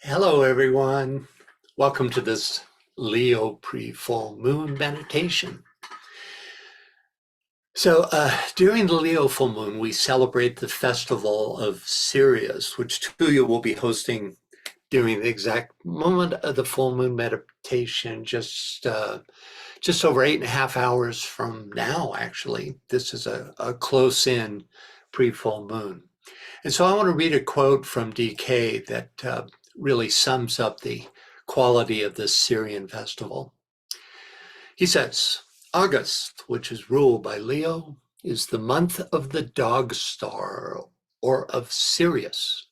Hello, everyone. Welcome to this Leo pre-full moon meditation. So during the Leo full moon, we celebrate the festival of SIRIUS, which Tuya will be hosting during the exact moment of the full moon meditation, just over 8.5 hours from now, actually. This is a close-in pre-full moon. And so I want to read a quote from DK that really sums up the quality of this Syrian festival. He says, August, which is ruled by Leo, is the month of the dog star, or of Sirius,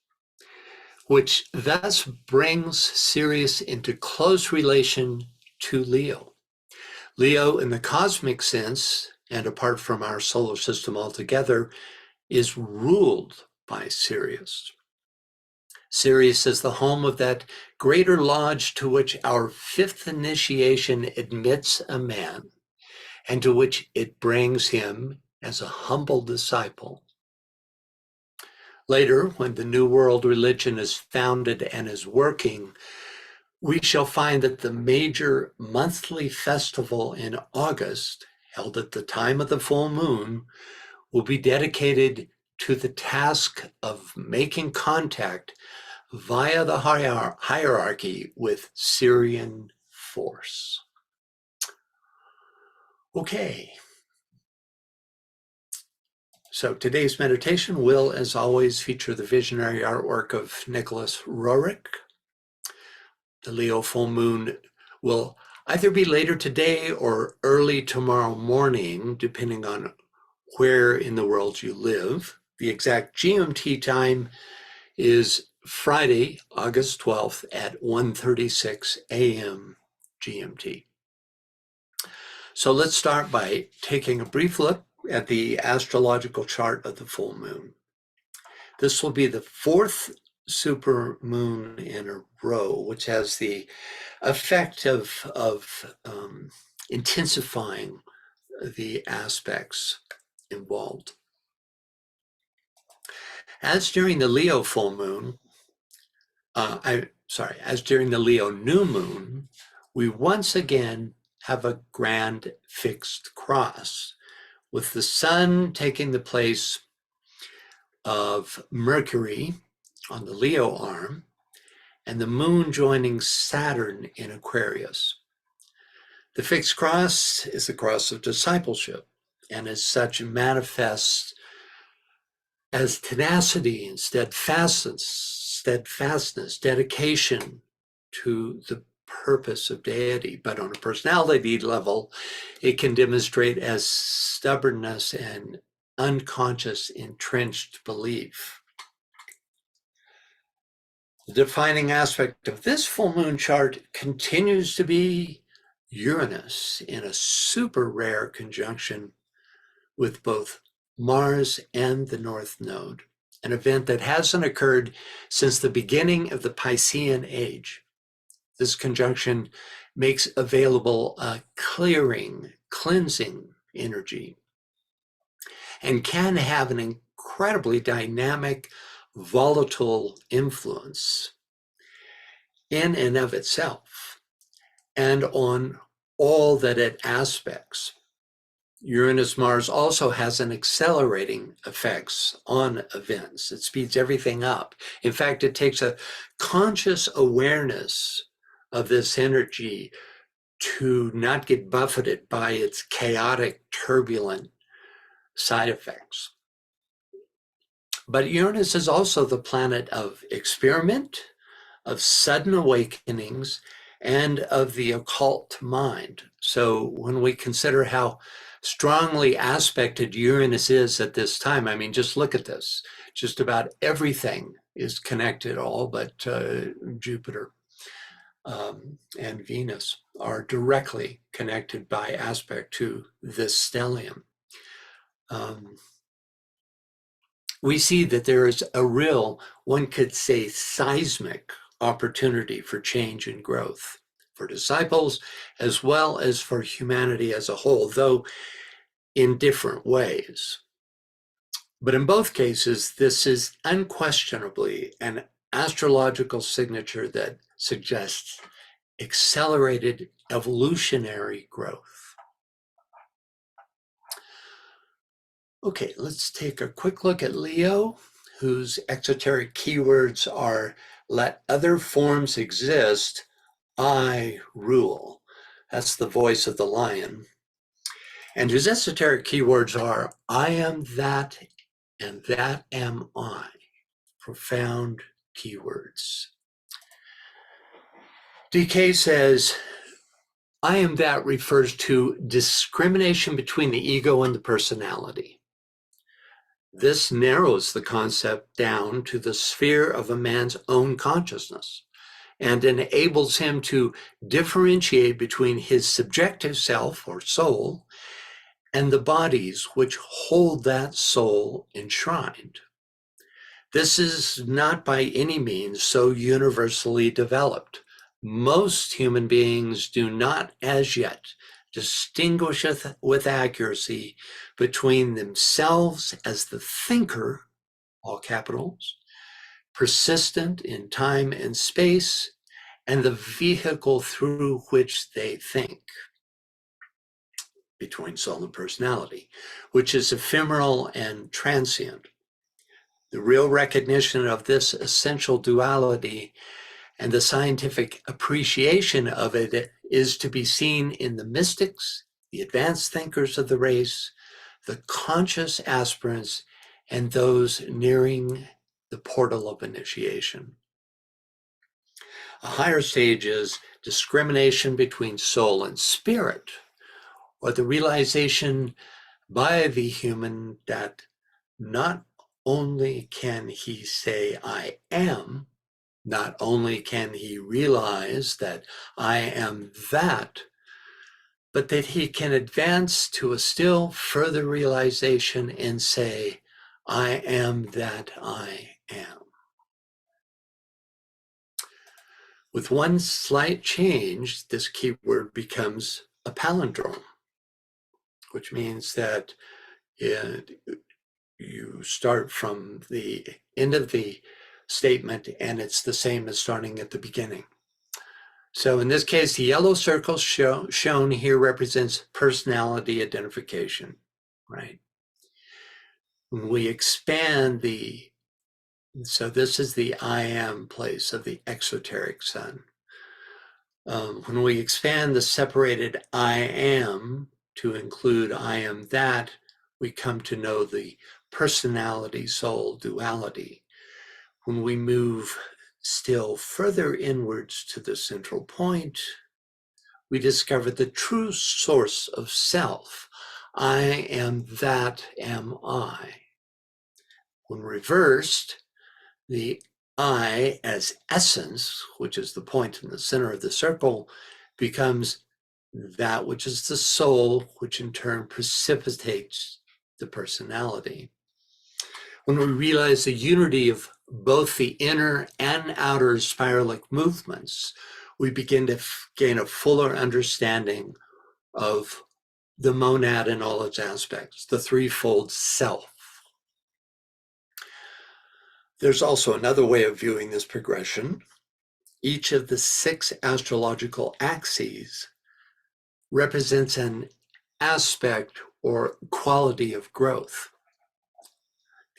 which thus brings Sirius into close relation to Leo. Leo, in the cosmic sense, and apart from our solar system altogether, is ruled by Sirius. Sirius is the home of that greater lodge to which our fifth initiation admits a man, and to which it brings him as a humble disciple. Later, when the New World religion is founded and is working, we shall find that the major monthly festival in August, held at the time of the full moon, will be dedicated to the task of making contact via the hierarchy with Syrian force. Okay. So today's meditation will, as always, feature the visionary artwork of Nicholas Roerich. The Leo full moon will either be later today or early tomorrow morning, depending on where in the world you live. The exact GMT time is Friday, August 12th at 1:36 a.m. GMT. So let's start by taking a brief look at the astrological chart of the full moon. This will be the fourth super moon in a row, which has the effect of intensifying the aspects involved. As during the Leo full moon, as during the Leo new moon, we once again have a grand fixed cross, with the sun taking the place of Mercury on the Leo arm, and the moon joining Saturn in Aquarius. The fixed cross is the cross of discipleship, and as such manifests as tenacity and steadfastness, dedication to the purpose of deity. But on a personality level, it can demonstrate as stubbornness and unconscious entrenched belief. The defining aspect of this full moon chart continues to be Uranus in a super rare conjunction with both Mars and the North Node, an event that hasn't occurred since the beginning of the Piscean Age. This conjunction makes available a clearing, cleansing energy, and can have an incredibly dynamic, volatile influence in and of itself, and on all that it aspects. Uranus-Mars also has an accelerating effects on events. It speeds everything up. In fact, it takes a conscious awareness of this energy to not get buffeted by its chaotic, turbulent side effects. But Uranus is also the planet of experiment, of sudden awakenings, and of the occult mind. So when we consider how strongly aspected Uranus is at this time, I mean, just look at this. Just about everything is connected, all but Jupiter and Venus are directly connected by aspect to this stellium. We see that there is a real, one could say, seismic opportunity for change and growth for disciples as well as for humanity as a whole, though in different ways. But in both cases, this is unquestionably an astrological signature that suggests accelerated evolutionary growth. Okay, let's take a quick look at Leo, whose exoteric keywords are let other forms exist, I rule. That's the voice of the lion. And whose esoteric keywords are I am that and that am I. Profound keywords. DK says, I am that refers to discrimination between the ego and the personality. This narrows the concept down to the sphere of a man's own consciousness and enables him to differentiate between his subjective self or soul and the bodies which hold that soul enshrined. This is not by any means so universally developed. Most human beings do not as yet distinguish with accuracy between themselves as the thinker, all capitals, persistent in time and space, and the vehicle through which they think, between soul and personality, which is ephemeral and transient. The real recognition of this essential duality and the scientific appreciation of it is to be seen in the mystics, the advanced thinkers of the race, the conscious aspirants, and those nearing the portal of initiation. A higher stage is discrimination between soul and spirit, or the realization by the human that not only can he say, I am, not only can he realize that I am that, but that he can advance to a still further realization and say, I am that I am. With one slight change, this keyword becomes a palindrome, which means that you start from the end of the statement and it's the same as starting at the beginning. So in this case, the yellow circle shown here represents personality identification, right? When we expand so this is the I am place of the exoteric sun. When we expand the separated I am to include I am that, we come to know the personality soul duality. When we move still further inwards to the central point, we discover the true source of self. I am that am I. When reversed, the I as essence, which is the point in the center of the circle, becomes that which is the soul, which in turn precipitates the personality. When we realize the unity of both the inner and outer spiralic movements, we begin to gain a fuller understanding of the monad in all its aspects, the threefold self. There's also another way of viewing this progression. Each of the 6 astrological axes represents an aspect or quality of growth.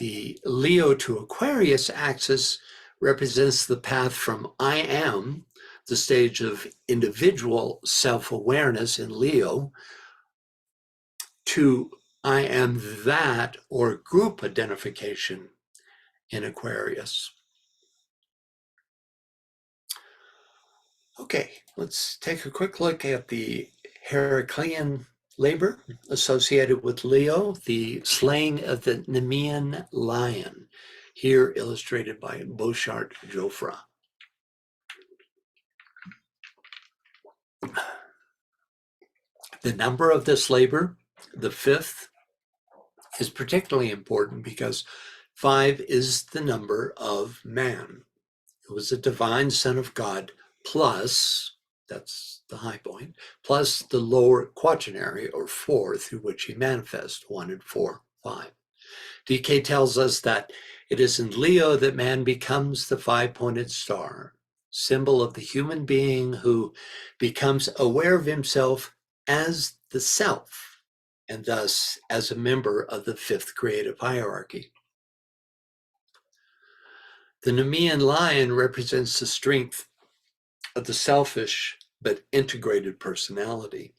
The Leo to Aquarius axis represents the path from I am, the stage of individual self-awareness in Leo, to I am that, or group identification, in Aquarius. Okay, let's take a quick look at the Heraclean labor associated with Leo, the slaying of the Nemean lion, here illustrated by Beauchart Joffre. The number of this labor, the 5th, is particularly important because 5 is the number of man. It was a divine son of God plus, that's the high point, plus the lower quaternary or 4 through which he manifests, 1 and 4, 5. DK tells us that It is in Leo that man becomes the five-pointed star, symbol of the human being who becomes aware of himself as the self, and thus as a member of the fifth creative hierarchy. The Nemean lion represents the strength of the selfish but integrated personality.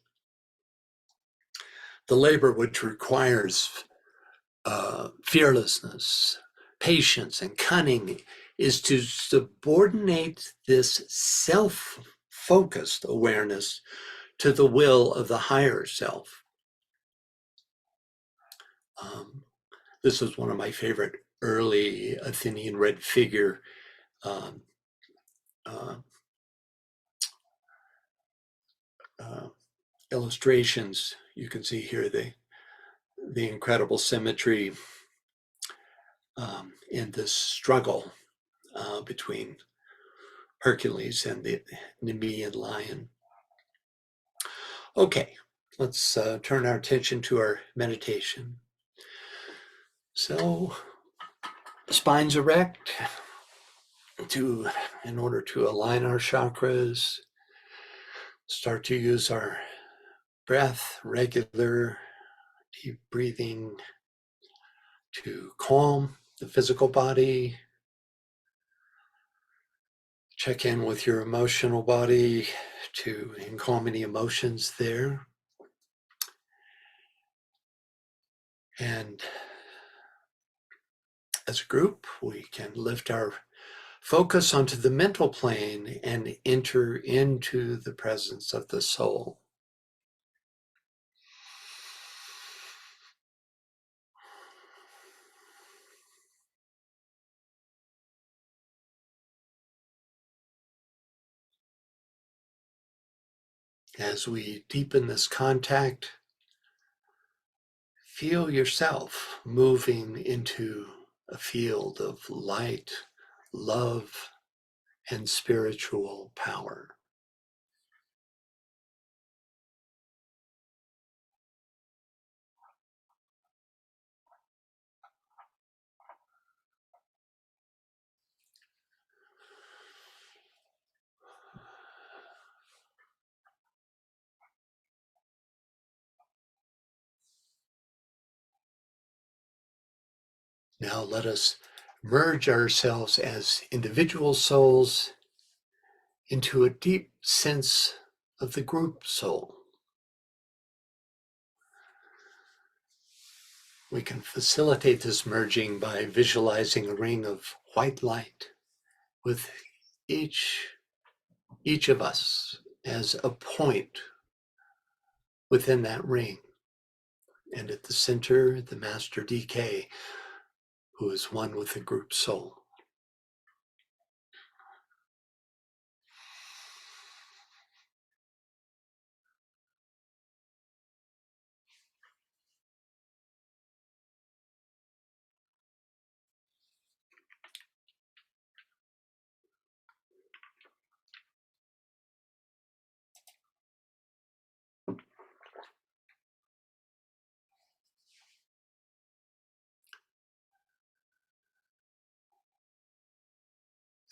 The labor which requires fearlessness, patience, and cunning is to subordinate this self-focused awareness to the will of the higher self. This was one of my favorite early Athenian red figure illustrations. You can see here the incredible symmetry in this struggle between Hercules and the Nemean lion. Okay, let's turn our attention to our meditation. So, spine's erect in order to align our chakras, start to use our breath, regular deep breathing to calm the physical body. Check in with your emotional body and calm any emotions there. And as a group, we can lift our focus onto the mental plane and enter into the presence of the soul. As we deepen this contact, feel yourself moving into a field of light, love, and spiritual power. Now let us merge ourselves as individual souls into a deep sense of the group soul. We can facilitate this merging by visualizing a ring of white light with each of us as a point within that ring. And at the center, the Master DK, who is one with the group soul.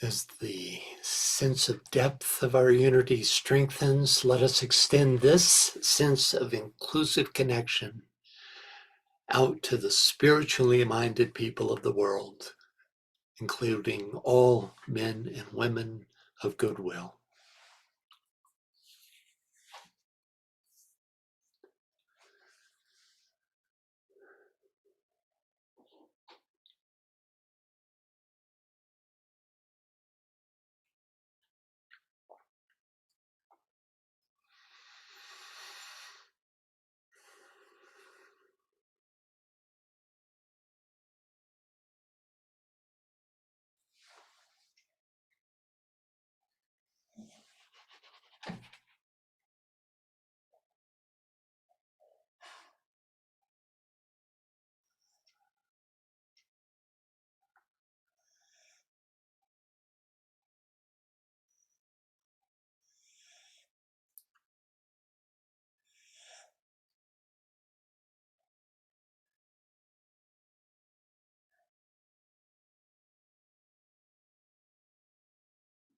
As the sense of depth of our unity strengthens, let us extend this sense of inclusive connection out to the spiritually minded people of the world, including all men and women of goodwill.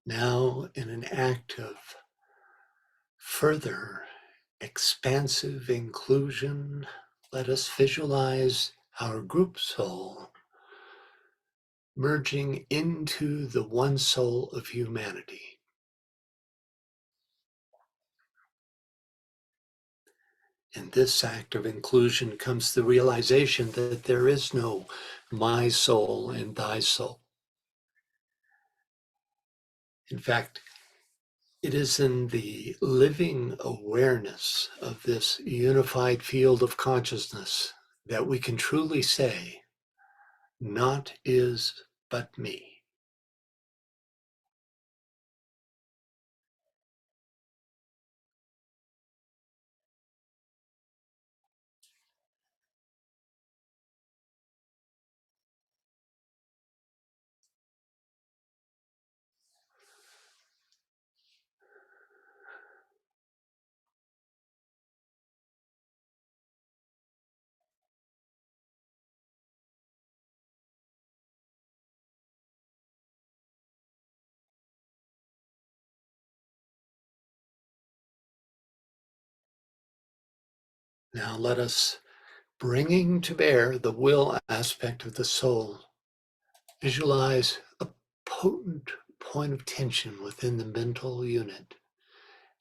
Now, in an act of further expansive inclusion, let us visualize our group soul merging into the one soul of humanity. In this act of inclusion comes the realization that there is no my soul and thy soul. In fact, it is in the living awareness of this unified field of consciousness that we can truly say, "Naught is but me." Now let us, bringing to bear the will aspect of the soul, visualize a potent point of tension within the mental unit,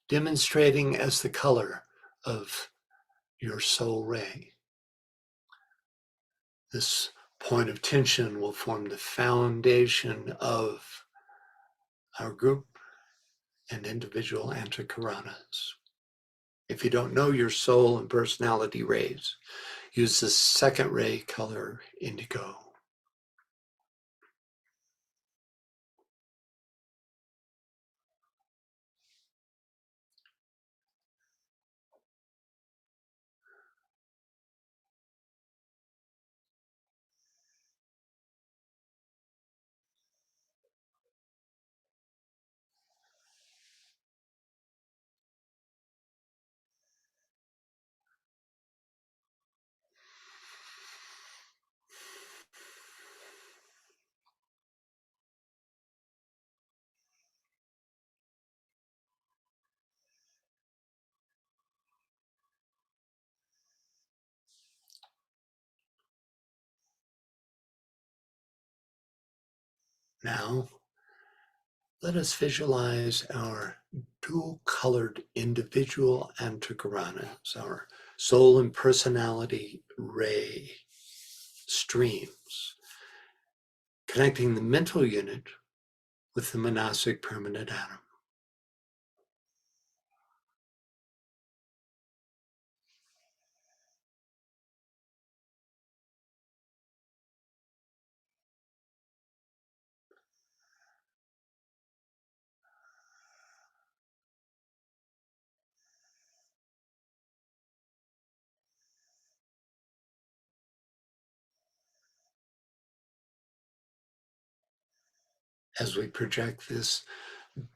demonstrating as the color of your soul ray. This point of tension will form the foundation of our group and individual antakaranas. If you don't know your soul and personality rays, use the second ray color indigo. Now, let us visualize our dual-colored individual antakaranas, our soul and personality ray streams, connecting the mental unit with the monastic permanent atom. As we project this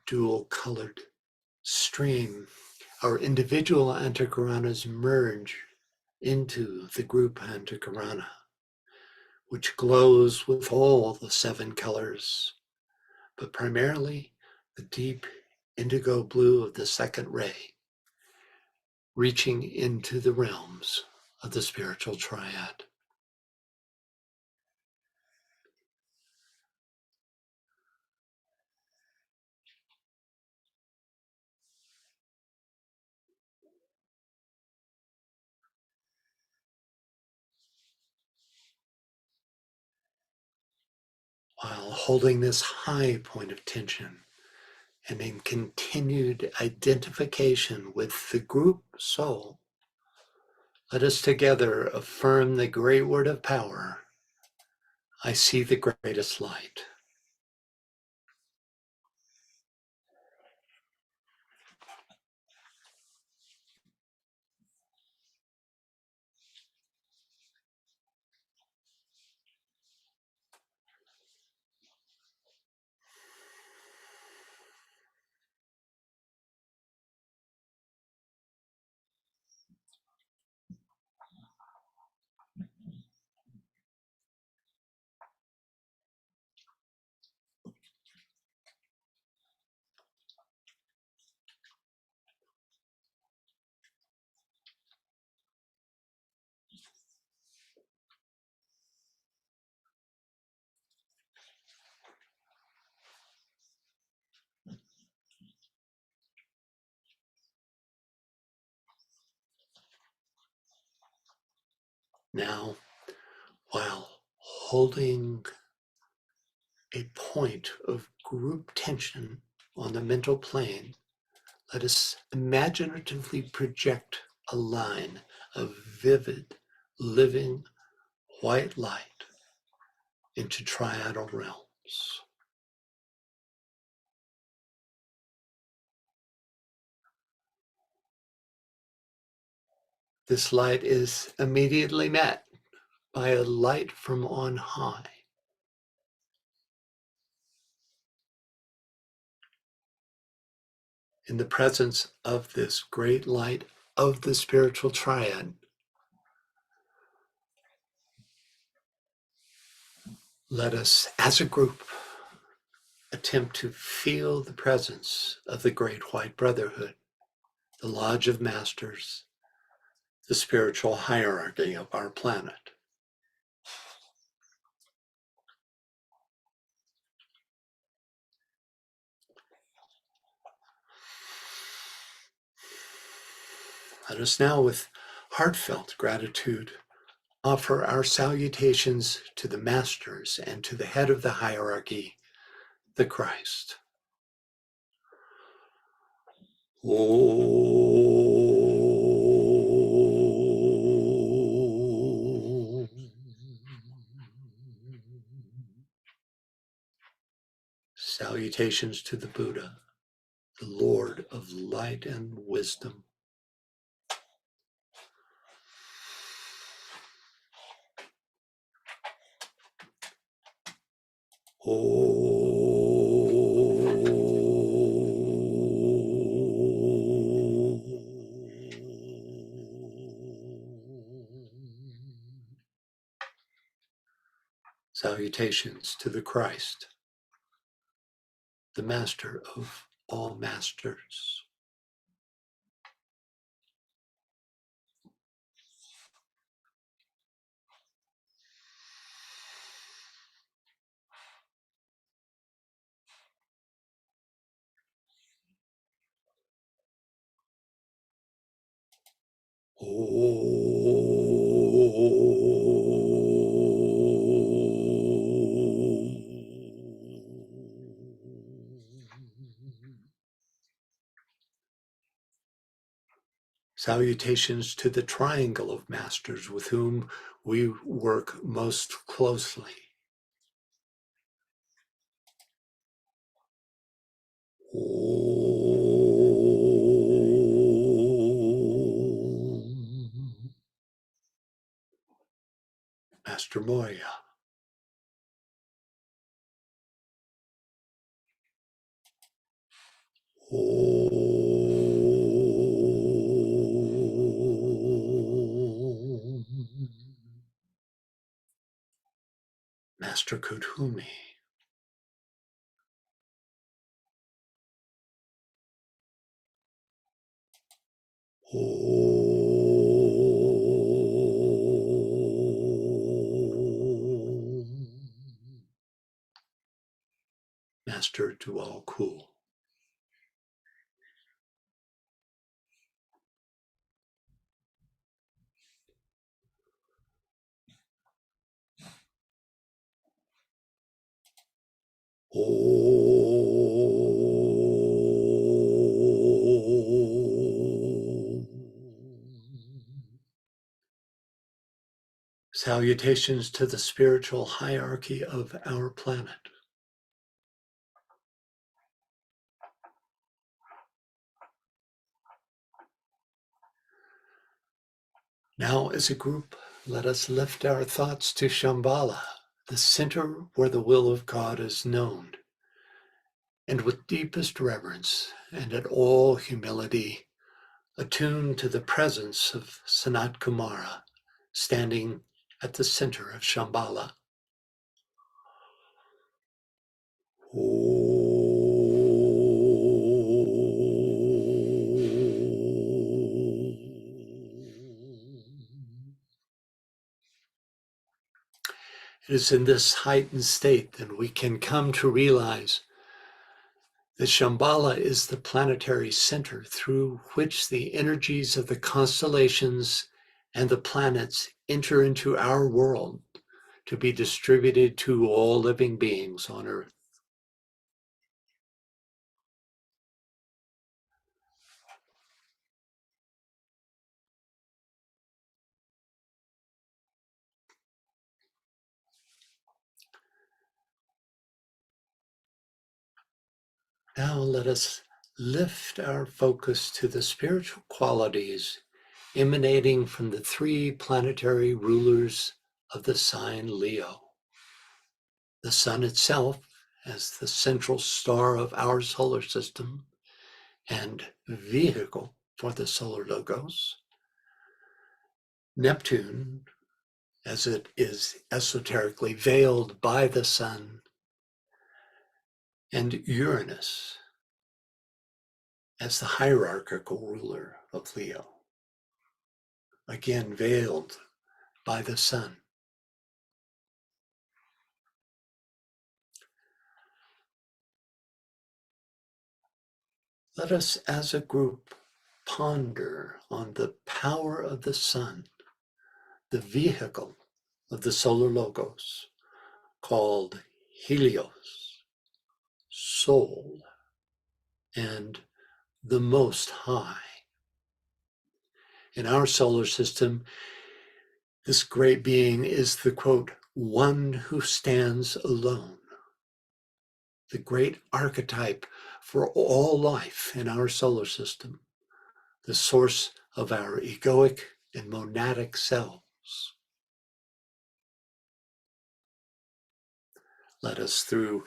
dual-colored stream, our individual antakaranas merge into the group antakarana, which glows with all the 7 colors, but primarily the deep indigo blue of the second ray, reaching into the realms of the spiritual triad. While holding this high point of tension and in continued identification with the group soul, let us together affirm the great word of power, I see the greatest light. Now, while holding a point of group tension on the mental plane, let us imaginatively project a line of vivid, living white light into triadal realms. This light is immediately met by a light from on high. In the presence of this great light of the spiritual triad, let us, as a group, attempt to feel the presence of the Great White Brotherhood, the Lodge of Masters, the spiritual hierarchy of our planet. Let us now, with heartfelt gratitude, offer our salutations to the Masters and to the head of the hierarchy, the Christ. Om. Salutations to the Buddha, the Lord of light and wisdom. Salutations to the Christ, the Master of all masters. Salutations to the triangle of masters with whom we work most closely. Master Moya. Master Kudhumi. Master Dual Cool. Salutations to the spiritual hierarchy of our planet. Now, as a group, let us lift our thoughts to Shambhala, the center where the will of God is known, and with deepest reverence and at all humility, attune to the presence of Sanat Kumara, standing at the center of Shambhala. It is in this heightened state that we can come to realize that Shambhala is the planetary center through which the energies of the constellations and the planets enter into our world to be distributed to all living beings on Earth. Now let us lift our focus to the spiritual qualities emanating from the three planetary rulers of the sign Leo. The sun itself as the central star of our solar system and vehicle for the solar logos. Neptune, as it is esoterically veiled by the sun, and Uranus as the hierarchical ruler of Leo, again veiled by the sun. Let us as a group ponder on the power of the sun, the vehicle of the solar logos, called Helios, soul, and the Most High. In our solar system, this great being is the, quote, one who stands alone, the great archetype for all life in our solar system, the source of our egoic and monadic selves. Let us, through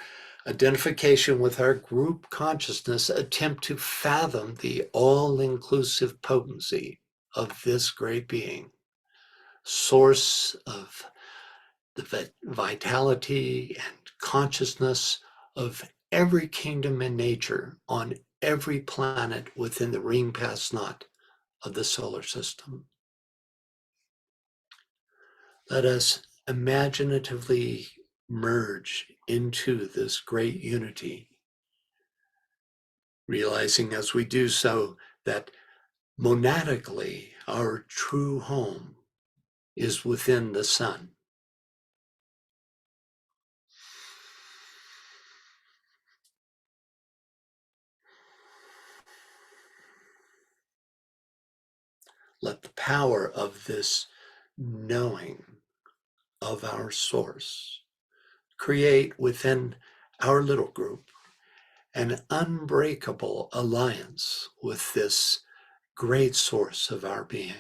identification with our group consciousness, attempt to fathom the all-inclusive potency of this great being, source of the vitality and consciousness of every kingdom and nature on every planet within the ring past knot of the solar system. Let us imaginatively merge into this great unity, realizing as we do so that monadically our true home is within the sun. Let the power of this knowing of our source create within our little group an unbreakable alliance with this great source of our being.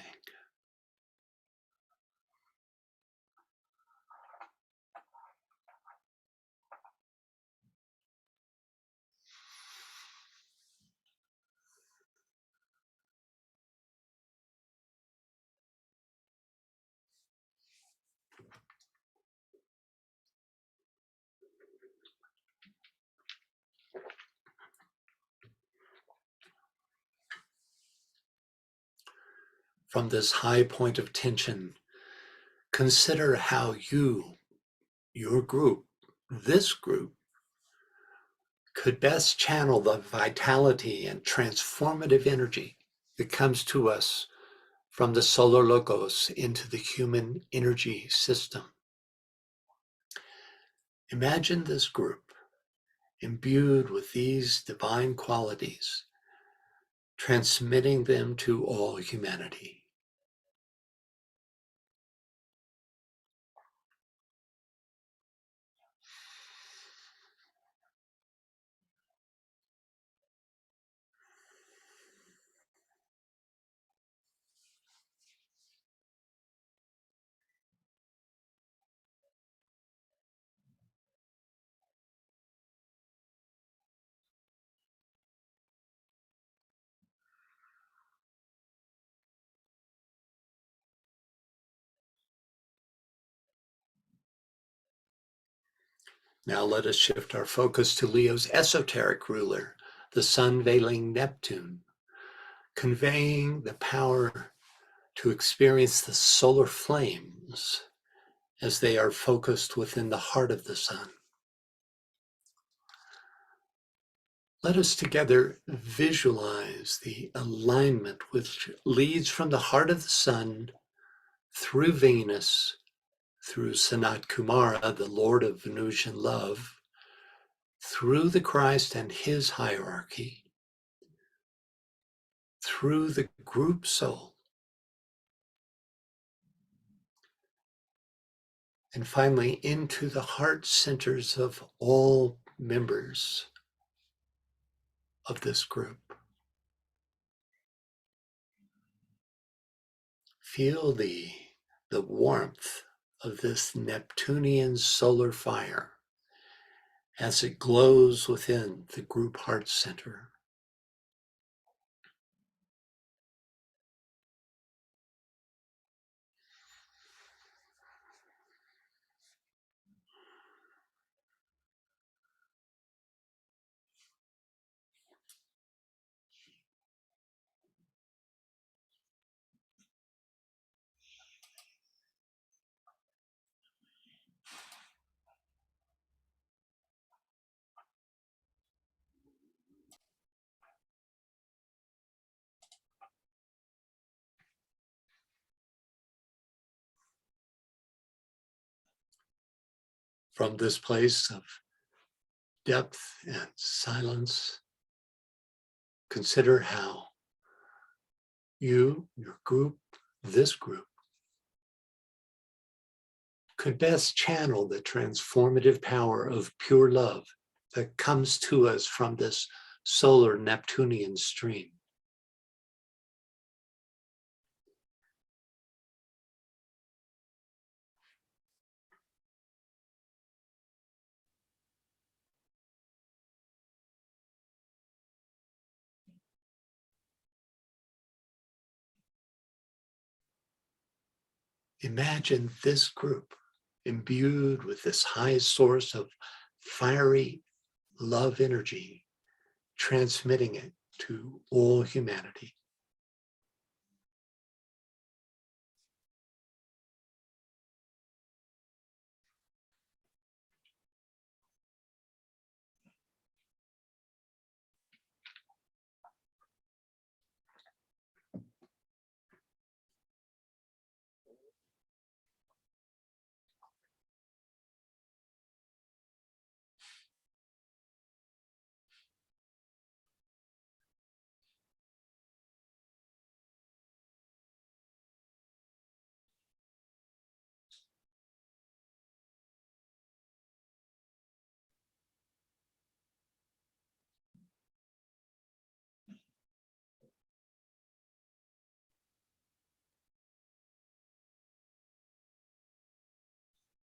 From this high point of tension, consider how you, your group, this group, could best channel the vitality and transformative energy that comes to us from the solar logos into the human energy system. Imagine this group imbued with these divine qualities, transmitting them to all humanity. Now let us shift our focus to Leo's esoteric ruler, the sun veiling Neptune, conveying the power to experience the solar flames as they are focused within the heart of the sun. Let us together visualize the alignment which leads from the heart of the sun through Venus, through Sanat Kumara, the Lord of Venusian love, through the Christ and his hierarchy, through the group soul, and finally into the heart centers of all members of this group. Feel the warmth of this Neptunian solar fire as it glows within the group heart center. From this place of depth and silence, consider how you, your group, this group, could best channel the transformative power of pure love that comes to us from this solar Neptunian stream. Imagine this group imbued with this high source of fiery love energy, transmitting it to all humanity.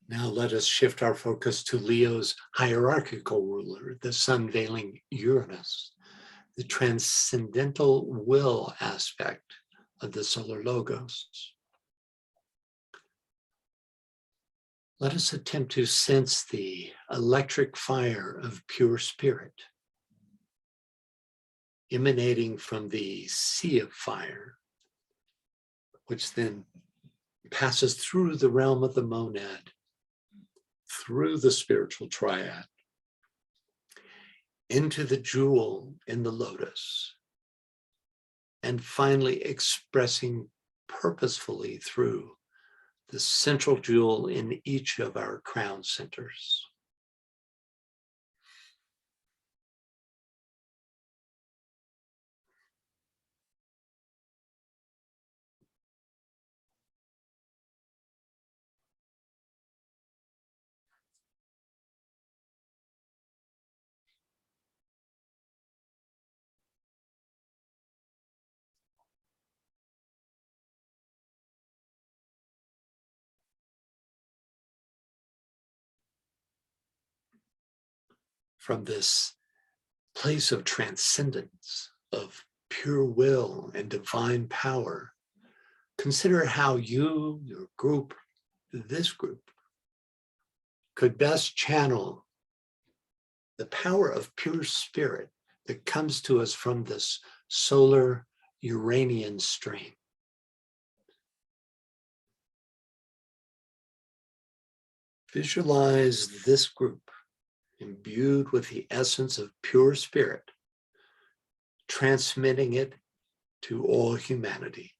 Now let us shift our focus to Leo's hierarchical ruler, the sun-veiling Uranus, the transcendental will aspect of the solar logos. Let us attempt to sense the electric fire of pure spirit emanating from the sea of fire, which then passes through the realm of the monad, through the spiritual triad, into the jewel in the lotus, and finally expressing purposefully through the central jewel in each of our crown centers. From this place of transcendence, of pure will and divine power, consider how you, your group, this group, could best channel the power of pure spirit that comes to us from this solar Uranian stream. Visualize this group imbued with the essence of pure spirit, transmitting it to all humanity.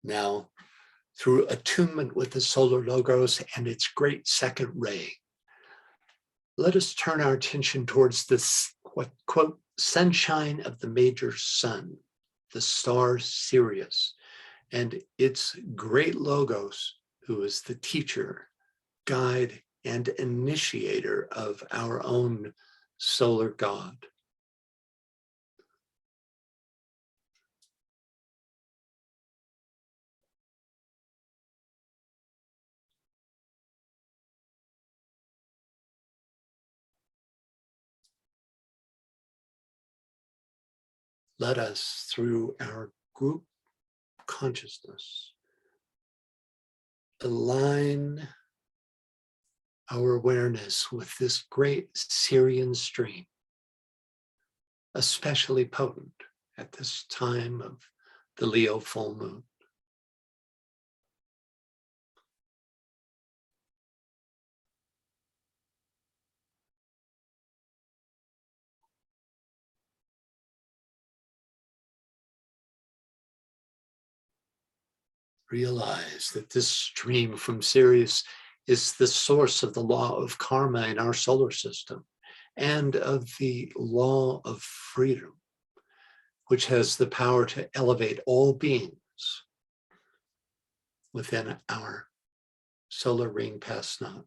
Now, through attunement with the solar logos and its great second ray, let us turn our attention towards this, what, quote, sunshine of the major sun, the star Sirius, and its great logos, who is the teacher, guide, and initiator of our own solar God. Let us, through our group consciousness, align our awareness with this great Sirian stream, especially potent at this time of the Leo full moon. Realize that this stream from Sirius is the source of the law of karma in our solar system and of the law of freedom, which has the power to elevate all beings within our solar ring pass knot.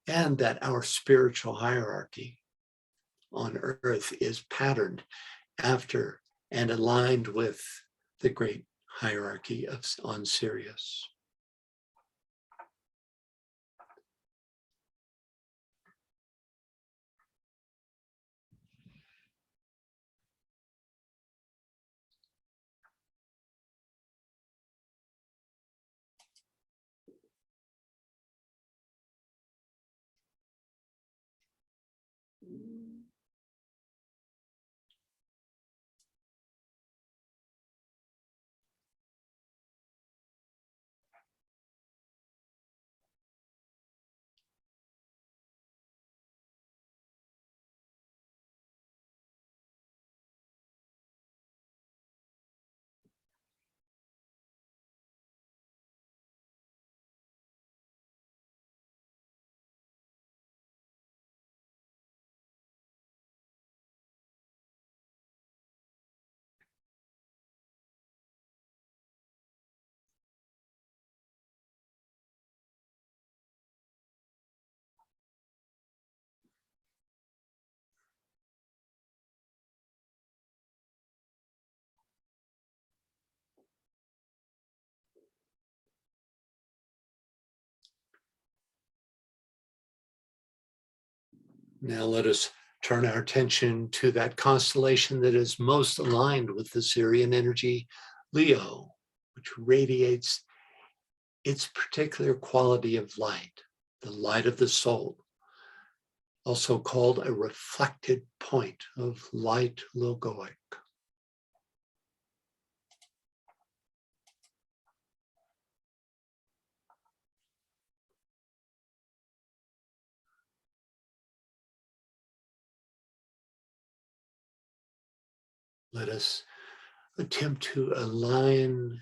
And that our spiritual hierarchy on Earth is patterned after and aligned with the great hierarchy on Sirius. Now let us turn our attention to that constellation that is most aligned with the Sirian energy, Leo, which radiates its particular quality of light, the light of the soul, also called a reflected point of light logoic. Let us attempt to align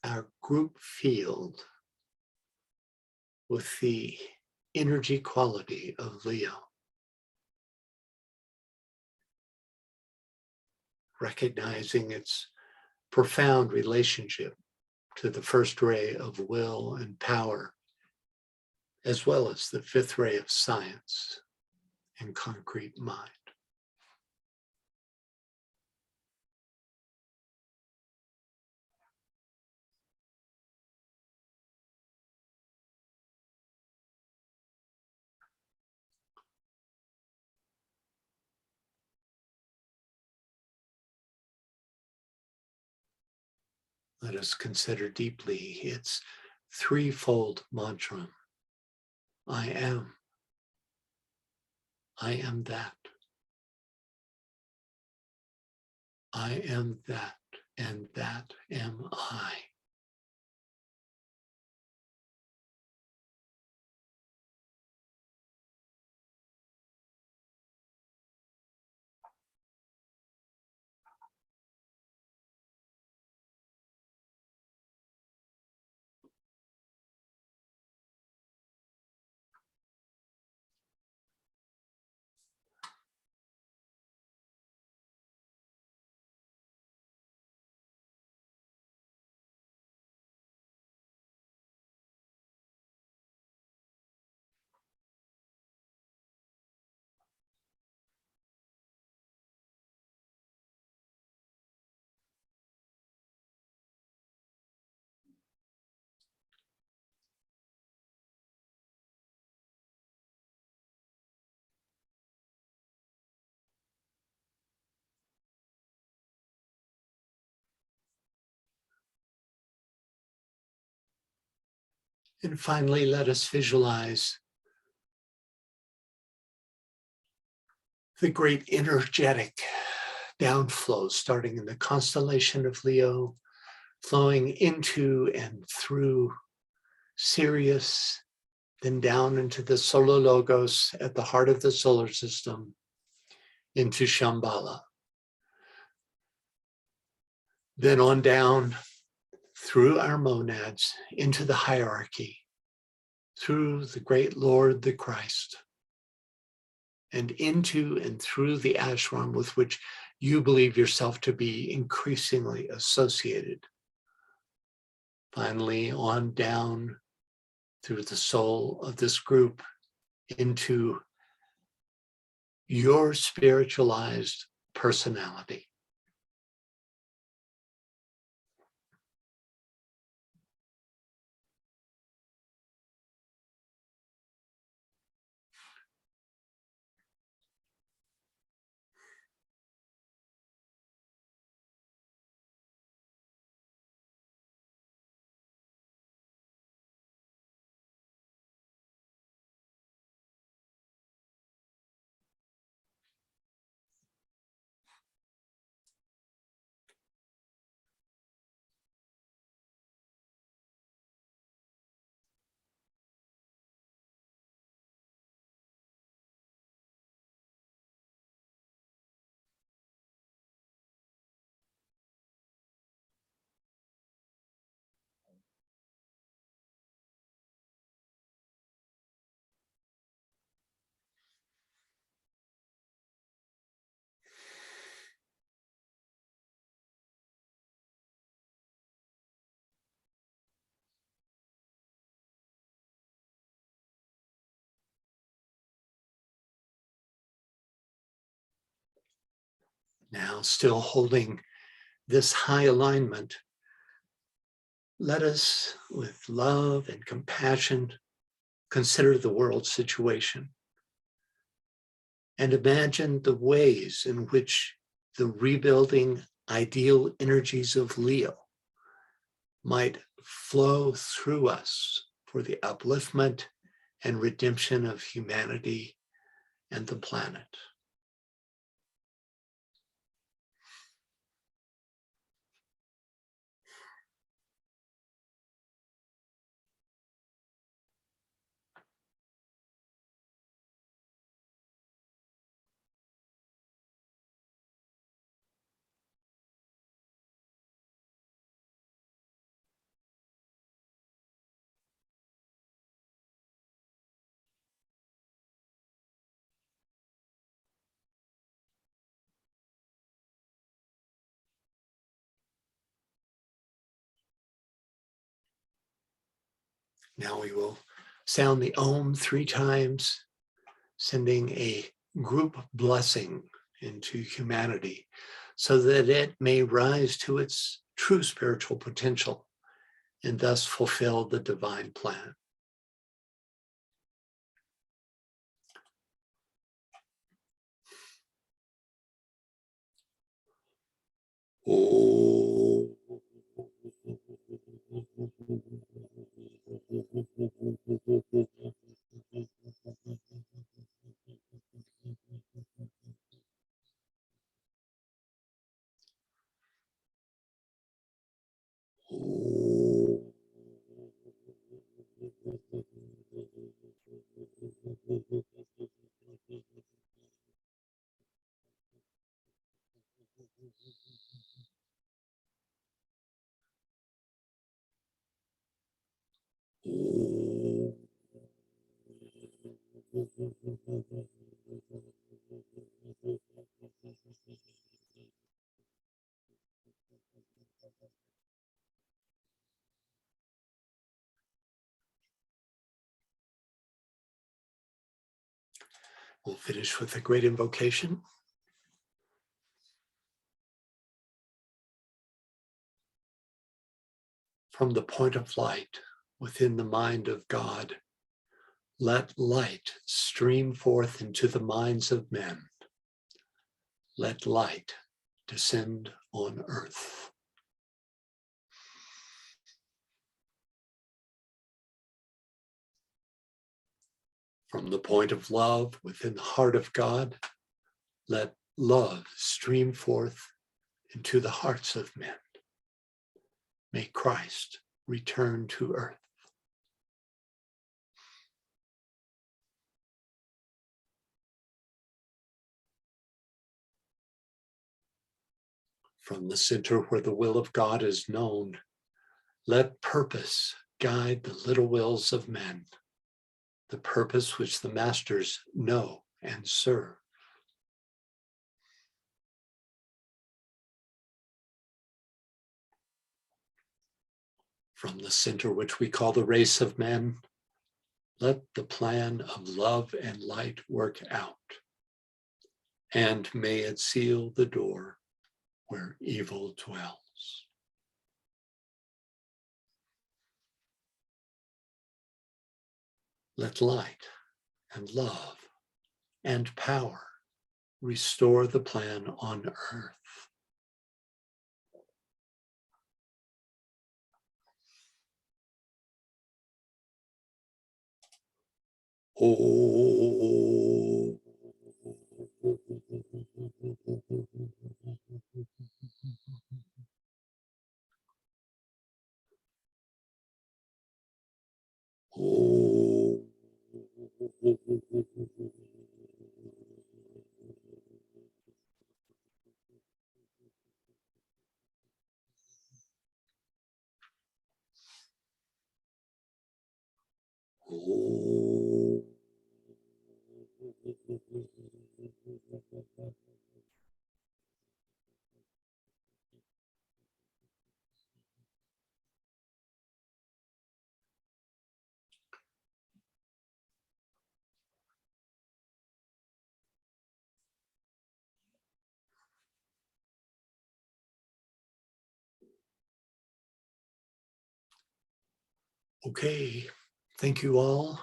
our group field with the energy quality of Leo, recognizing its profound relationship to the first ray of will and power, as well as the fifth ray of science and concrete mind. Let us consider deeply its threefold mantra. I am that. I am that, and that am I. And finally, let us visualize the great energetic downflow starting in the constellation of Leo, flowing into and through Sirius, then down into the solar logos at the heart of the solar system, into Shambhala. Then on down through our monads into the hierarchy, through the great Lord, the Christ, and into and through the ashram with which you believe yourself to be increasingly associated. Finally, on down through the soul of this group into your spiritualized personality. Now, still holding this high alignment, let us, with love and compassion, consider the world situation and imagine the ways in which the rebuilding ideal energies of Leo might flow through us for the upliftment and redemption of humanity and the planet. Now we will sound the Om 3 times, sending a group blessing into humanity so that it may rise to its true spiritual potential and thus fulfill the divine plan. Oh. We'll finish with a great invocation. From the point of light within the mind of God, let light stream forth into the minds of men. Let light descend on earth. From the point of love within the heart of God, let love stream forth into the hearts of men. May Christ return to earth. From the center where the will of God is known, let purpose guide the little wills of men, the purpose which the masters know and serve. From the center which we call the race of men, let the plan of love and light work out, and may it seal the door where evil dwells. Let light and love and power restore the plan on earth. Oh. Oh. Oh. Okay, thank you all.